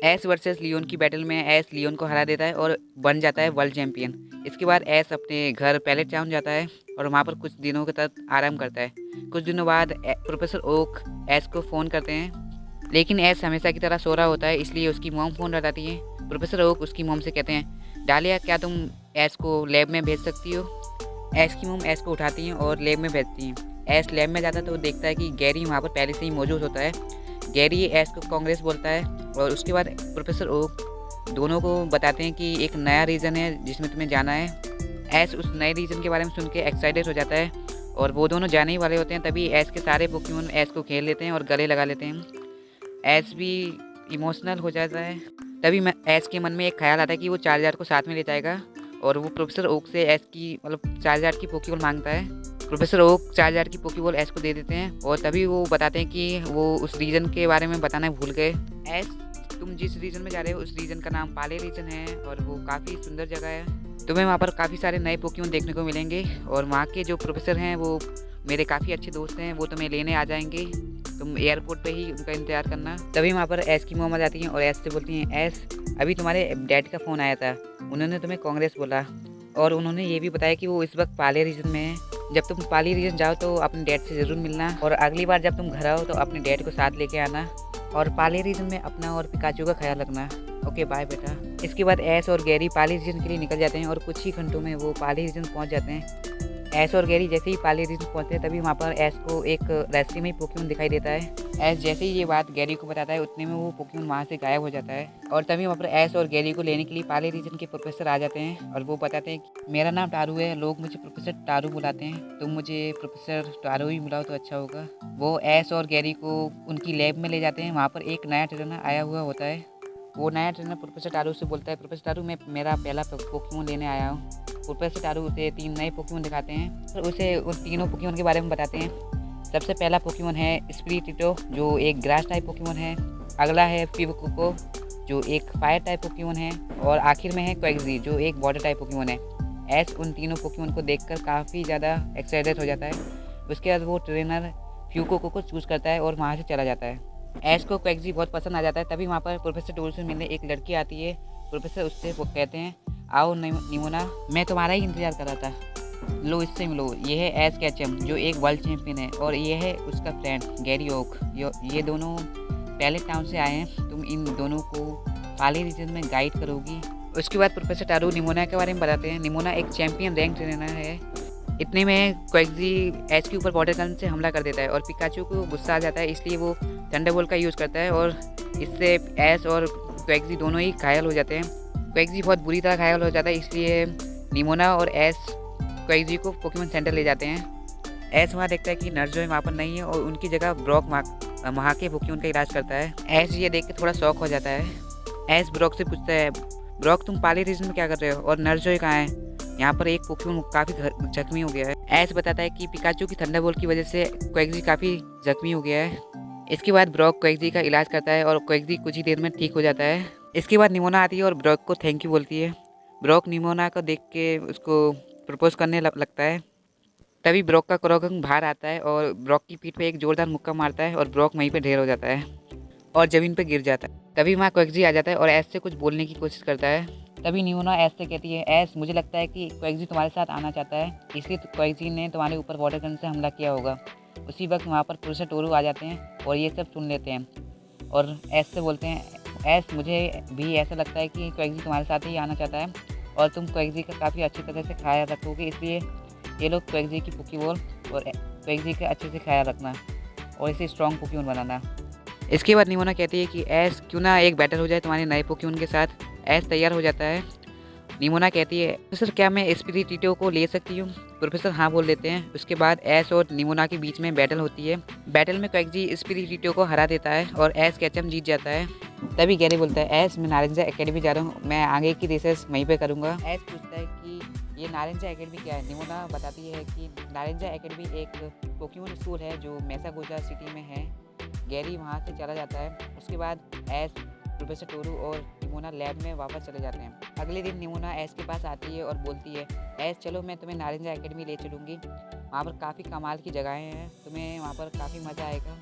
S versus Leone की battle में S Leone को हरा देता है और बन जाता है वर्ल्ड चैंपियन। इसके बाद एस अपने घर पैलेट टाउन जाता है और वहाँ पर कुछ दिनों के तक आराम करता है। कुछ दिनों बाद प्रोफेसर ओक एस को फ़ोन करते हैं, लेकिन एस हमेशा की तरह सो रहा होता है, इसलिए उसकी मॉम फ़ोन लगाती है। प्रोफेसर ओक उसकी मॉम से कहते हैं, डालिया क्या तुम एस को लैब में भेज सकती हो। एस की मॉम एस को उठाती हैं और लैब में भेजती हैं। एस लैब में जाता है तो देखता है कि गैरी वहाँ पर पहले से ही मौजूद होता है। गैरी एस को कांग्रेस बोलता है और उसके बाद प्रोफेसर ओक दोनों को बताते हैं कि एक नया रीजन है जिसमें तुम्हें जाना है। एस उस नए रीजन के बारे में सुन के एक्साइटेड हो जाता है और वो दोनों जाने ही वाले होते हैं। तभी एस के सारे पोकेमोन एस को खेल लेते हैं और गले लगा लेते हैं। एस भी इमोशनल हो जाता है। तभी मैं एस के मन में एक ख्याल आता है कि वो चार्जर को साथ में ले जाएगा और वो प्रोफेसर ओक से एस की चार्जर की पोकेबॉल मांगता है। प्रोफेसर ओक चार्जर की पोकेबॉल एस को दे देते हैं और तभी वो बताते हैं कि वो उस रीजन के बारे में बताना भूल गए। एस, तुम जिस रीजन में जा रहे हो उस रीजन का नाम पाले रीजन है और वो काफ़ी सुंदर जगह है। तुम्हें वहाँ पर काफ़ी सारे नए पोकेमोन देखने को मिलेंगे और वहाँ के जो प्रोफेसर हैं वो मेरे काफ़ी अच्छे दोस्त हैं, वो तुम्हें लेने आ जाएंगे। तुम एयरपोर्ट पे ही उनका इंतजार करना। तभी वहाँ पर एस की मॉम आ जाती हैं और एस से बोलती हैं, एस अभी तुम्हारे डैड का फ़ोन आया था, उन्होंने तुम्हें कांग्रेस बोला और उन्होंने ये भी बताया कि वो इस वक्त पाले रीजन में है। जब तुम पाली रीजन जाओ तो अपने डैड से ज़रूर मिलना और अगली बार जब तुम घर आओ तो अपने डैड को साथ लेके आना और पाली रीजन में अपना और पिकाचू का ख्याल रखना। ओके बाय बेटा। इसके बाद एस और गैरी पाली रीजन के लिए निकल जाते हैं और कुछ ही घंटों में वो पाली रीजन पहुंच जाते हैं। एस और गैरी जैसे ही पाली रीजन पहुंचते हैं तभी वहाँ पर एस को एक रहस्यमय पोकेमोन दिखाई देता है। एस जैसे ही ये बात गैरी को बताता है उतने में वो पोकेमोन वहाँ से गायब हो जाता है और तभी वहाँ पर एस और गैरी को लेने के लिए पाली रीजन के प्रोफेसर आ जाते हैं और वो बताते हैं कि मेरा नाम टारू है, लोग मुझे प्रोफेसर टारू बुलाते हैं, तुम मुझे प्रोफेसर टारू ही बुलाओ तो अच्छा होगा। वो एस और गैरी को उनकी लैब में ले जाते हैं। वहाँ पर एक नया ट्रेनर आया हुआ होता है। वो नया ट्रेनर प्रोफेसर टारू से बोलता है, प्रोफेसर टारू मैं मेरा पहला पोकेमोन लेने आया हूँ। प्रोफेसर टारू उसे 3 नए पोकेमोन दिखाते हैं और उसे उन तीनों पोकेमोन के बारे में बताते हैं। सबसे पहला पोकेमोन है स्पिरिटिटो जो एक ग्रास टाइप पोकेमोन है। अगला है फिवकोको जो एक फायर टाइप पोकेमोन है और आखिर में है क्वेग्जी जो एक वाटर टाइप पोकेमोन है। एस उन तीनों पोकेमोन को देखकर काफ़ी ज़्यादा एक्साइटेड हो जाता है। उसके बाद वो ट्रेनर फ्यूकोको को चूज़ करता है और वहाँ से चला जाता है। एस को क्वेग्जी बहुत पसंद आ जाता है। तभी वहाँ पर प्रोफेसर टोरू से मिलने एक लड़की आती है। प्रोफेसर उससे वो कहते हैं, आओ निमोना, मैं तुम्हारा ही इंतज़ार कर रहा था, लो इससे मिलो, ये है एस कैचम जो एक वर्ल्ड चैंपियन है और ये है उसका फ्रेंड गैरी ओक, ये दोनों पैलेट टाउन से आए हैं, तुम इन दोनों को पाली रीजन में गाइड करोगी। उसके बाद प्रोफेसर टारू निमोना के बारे में बताते हैं। निमोना एक चैंपियन रैंक ट्रेनर है। इतने में क्वेग्जी एस के ऊपर वाटर गन से हमला कर देता है और पिकाचू को गुस्सा आ जाता है, इसलिए वो थंडरबोल्ट का यूज़ करता है और इससे एस और क्वेग्जी दोनों ही घायल हो जाते हैं। क्वेग्जी बहुत बुरी तरह घायल हो जाता है, इसलिए निमोना और एस क्वेग्जी को पोकेमोन सेंटर ले जाते हैं। एस वहाँ देखता है कि नर्जोय वहाँ पर नहीं है और उनकी जगह ब्रॉक वहाँ के पोकेमोन का इलाज करता है। एस ये देख के थोड़ा शॉक हो जाता है। एस ब्रॉक से पूछता है, ब्रॉक तुम पाली रीजन में क्या कर रहे हो और नर्जोय कहाँ है, यहाँ पर एक पोकेमोन काफ़ी जख्मी हो गया है। एस बताता है कि पिकाचू की थंडरबोल्ट की वजह से क्वेग्जी काफ़ी जख्मी हो गया है। इसके बाद ब्रॉक क्वेग्जी का इलाज करता है और क्वेग्जी कुछ ही देर में ठीक हो जाता है। इसके बाद निमोना आती है और ब्रॉक को थैंक यू बोलती है। ब्रॉक निमोना को देख के उसको प्रपोज करने लगता है। तभी ब्रॉक का क्रोगंग बाहर आता है और ब्रॉक की पीठ पे एक जोरदार मुक्का मारता है और ब्रॉक वहीं पे ढेर हो जाता है और ज़मीन पे गिर जाता है। तभी वहाँ क्वेग्जी आ जाता है और एस से कुछ बोलने की कोशिश करता है। तभी निमोना एस से कहती है, एस मुझे लगता है कि क्वेग्जी तुम्हारे साथ आना चाहता है, इसलिए क्वेग्जी ने तुम्हारे ऊपर वाटर गन से हमला किया होगा। उसी वक्त वहाँ पर प्रोफेसर टोरू आ जाते हैं और ये सब सुन लेते हैं और एस से बोलते हैं, एस मुझे भी ऐसा लगता है कि क्वेग्जी तुम्हारे साथ ही आना चाहता है और तुम क्वेग्जी का काफ़ी अच्छी तरह से ख्याल रखोगे, इसलिए ये लोग क्वेग्जी की पोकेबॉल और क्वेग्जी का अच्छे से ख्याल रखना और इसे स्ट्रॉन्ग पोकेमोन बनाना। इसके बाद निमोना कहती है कि एस क्यों ना एक बैटल हो जाए तुम्हारे नए पोकेमोन के साथ। एस तैयार हो जाता है। निमोना कहती है, प्रोफेसर क्या मैं स्पिरिटिटो को ले सकती हूँ। प्रोफेसर हाँ बोल देते हैं। उसके बाद एस और निमोना के बीच में बैटल होती है। बैटल में क्वेग्जी स्पिरिटिटो को हरा देता है और एस कैचम जीत जाता है। तभी गैरी बोलता है, एस मैं नारंजा एकेडमी जा रहा हूँ, मैं आगे की रिसर्च वहीं पे करूँगा। एस पूछता है कि ये नारंजा एकेडमी क्या है। निमोना बताती है कि नारंजा एकेडमी एक पोकेमोन स्कूल है जो मैसागोजा सिटी में है। गैरी वहाँ से चला जाता है। उसके बाद एस, प्रोफेसर टोरू और निमोना लैब में वापस चले जाते हैं। अगले दिन निमोना एस के पास आती है और बोलती है, एस चलो मैं तुम्हें नारंजा एकेडमी ले चलूँगी, वहाँ पर काफ़ी कमाल की जगहें हैं, तुम्हें वहाँ पर काफ़ी मज़ा आएगा।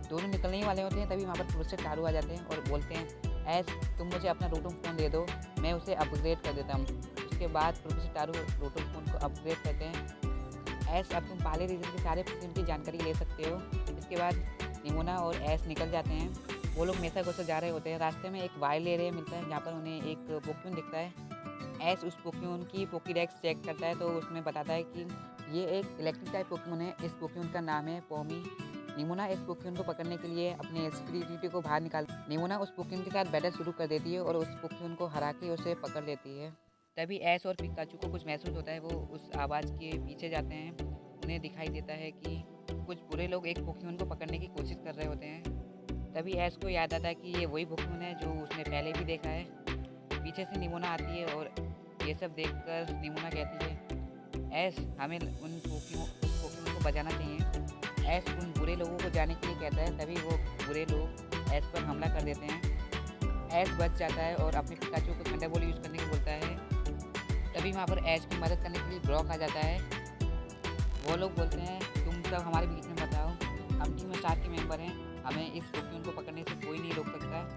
दोनों निकलने ही वाले होते हैं तभी वहाँ पर प्रोफेसर टारू आ जाते हैं और बोलते हैं, ऐस तुम मुझे अपना रोटो फ़ोन दे दो, मैं उसे अपग्रेड कर देता हूँ। उसके बाद प्रोफेसर टारू रोटो फ़ोन को अपग्रेड करते हैं। ऐस अब तुम पहले रीजन के सारे पोकेमॉन की जानकारी ले सकते हो। इसके बाद निमोना और ऐस निकल जाते हैं। वो लोग मेसा घोसा जा रहे होते हैं। रास्ते में एक वाइल्ड एरिया मिलता है जहाँ पर उन्हें एक पोकेमॉन दिखता है। ऐस उस पोकेमॉन की पोकेडेक्स चेक करता है तो उसमें बताता है कि ये एक इलेक्ट्रिक टाइप पोकेमॉन है। इस पोकेमॉन का नाम है पॉमी। निमोना इस पोकेमॉन को पकड़ने के लिए अपने स्पिरिट को बाहर निकाल निमोना उस पोकेमॉन के साथ बैटल शुरू कर देती है और उस पोकेमॉन को हरा के उसे पकड़ लेती है। तभी ऐस और पिकाचू को कुछ महसूस होता है। वो उस आवाज़ के पीछे जाते हैं। उन्हें दिखाई देता है कि कुछ बुरे लोग एक पोकेमॉन को पकड़ने की कोशिश कर रहे होते हैं। तभी ऐस को याद आता है कि ये वही पोकेमॉन है जो उसने पहले भी देखा है। पीछे से निमोना आती है और ये सब देखकर निमोना कहती है, ऐस हमें उस पोकेमॉन को बचाना चाहिए। ऐस उन बुरे लोगों को जाने के लिए कहता है। तभी वो बुरे लोग ऐस पर हमला कर देते हैं। ऐस बच जाता है और अपने पिकाचू को थंडरबोल्ट यूज़ करने को बोलता है। तभी वहाँ पर ऐस की मदद करने के लिए ब्रॉक आ जाता है। वो लोग बोलते हैं, तुम सब हमारे बीच में बताओ, हम टीम स्टार के मेंबर हैं, हमें इस पोकेमॉन को पकड़ने से कोई नहीं रोक सकता।